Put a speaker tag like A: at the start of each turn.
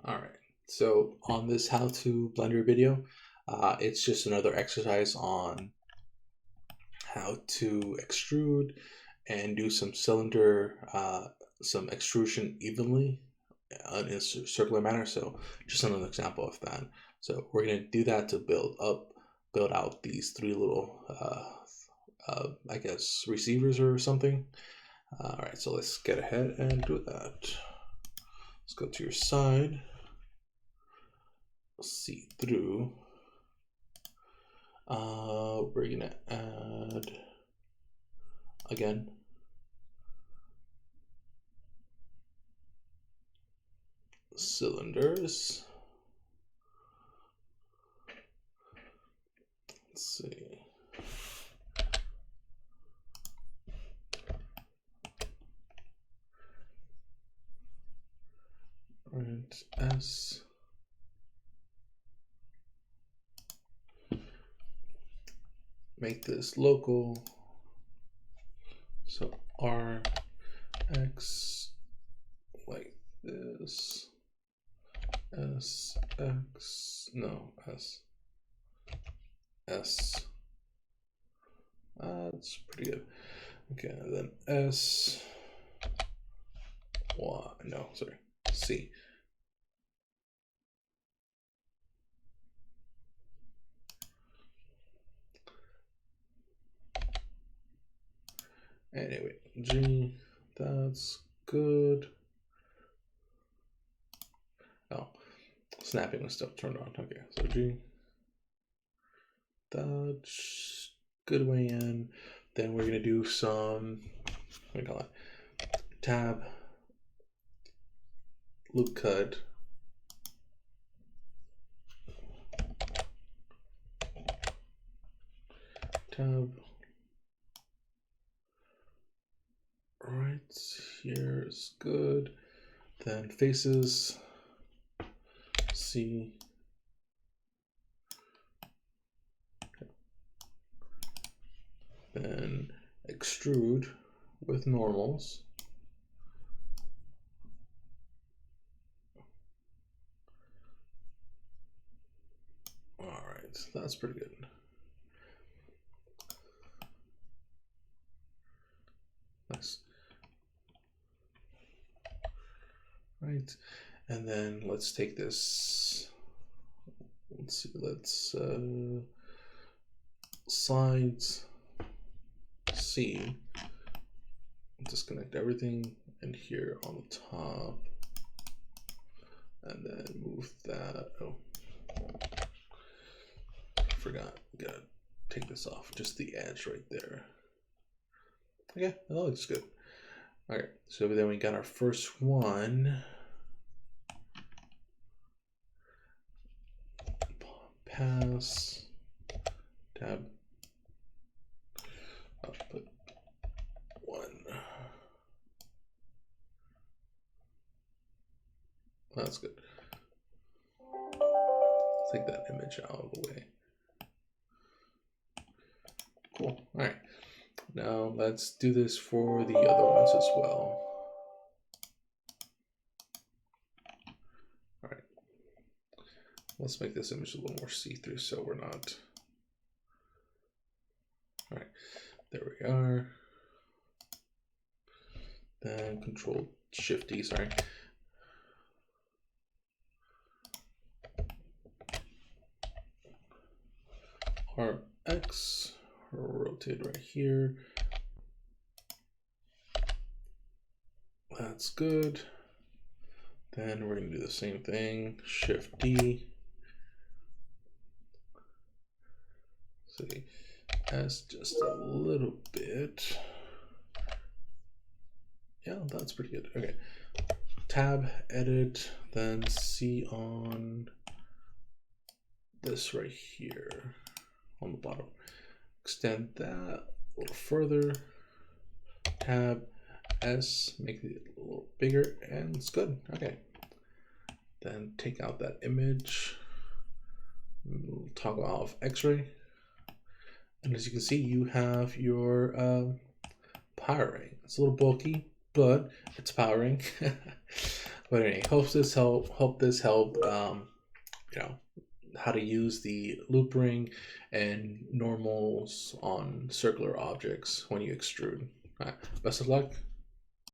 A: All right. So on this how to Blender video, it's just another exercise on how to extrude and do some some extrusion evenly in a circular manner. So just another example of that. So we're gonna do that to build out these three little, I guess, receivers or something. All right, so let's get ahead and do that. Let's go to your side. See through. We're gonna add again cylinders. Let's see. Right, S. Make this local. So R, X, like this. S, X, no, S. S. That's pretty good. Okay, and then S, Y, no, sorry, C. Anyway, G, that's good. Oh, snapping was still turned on. Okay, so G, that's good way in. Then we're gonna do some, what do you call it? Tab, loop cut. Tab. Right here is good. Then faces, C. Then extrude with normals. All right, that's pretty good. Nice. Right, and then let's take this. Let's see. Let's sides C. Disconnect everything in here on the top, and then move that. Oh, forgot. Gotta take this off. Just the edge right there. Okay, that looks good. All right, so then we got our first one. Pass, tab, output one. That's good. Take that image out of the way. Cool, all right. Now let's do this for the other ones as well. All right, let's make this image a little more see-through so we're not. All right, there we are. Then Control Shift D, sorry. RX, rotate right here. That's good. Then we're gonna do the same thing, Shift D. See, S just a little bit. Yeah, that's pretty good. Okay, tab, edit, then C on this right here on the bottom. Extend that a little further. Tab, S, make it a little bigger, and it's good. Okay. Then take out that image, toggle off X-ray, and as you can see, you have your powering. It's a little bulky, but it's powering. But anyway, hope this help. You know how to use the loop ring and normals on circular objects when you extrude. Best of luck.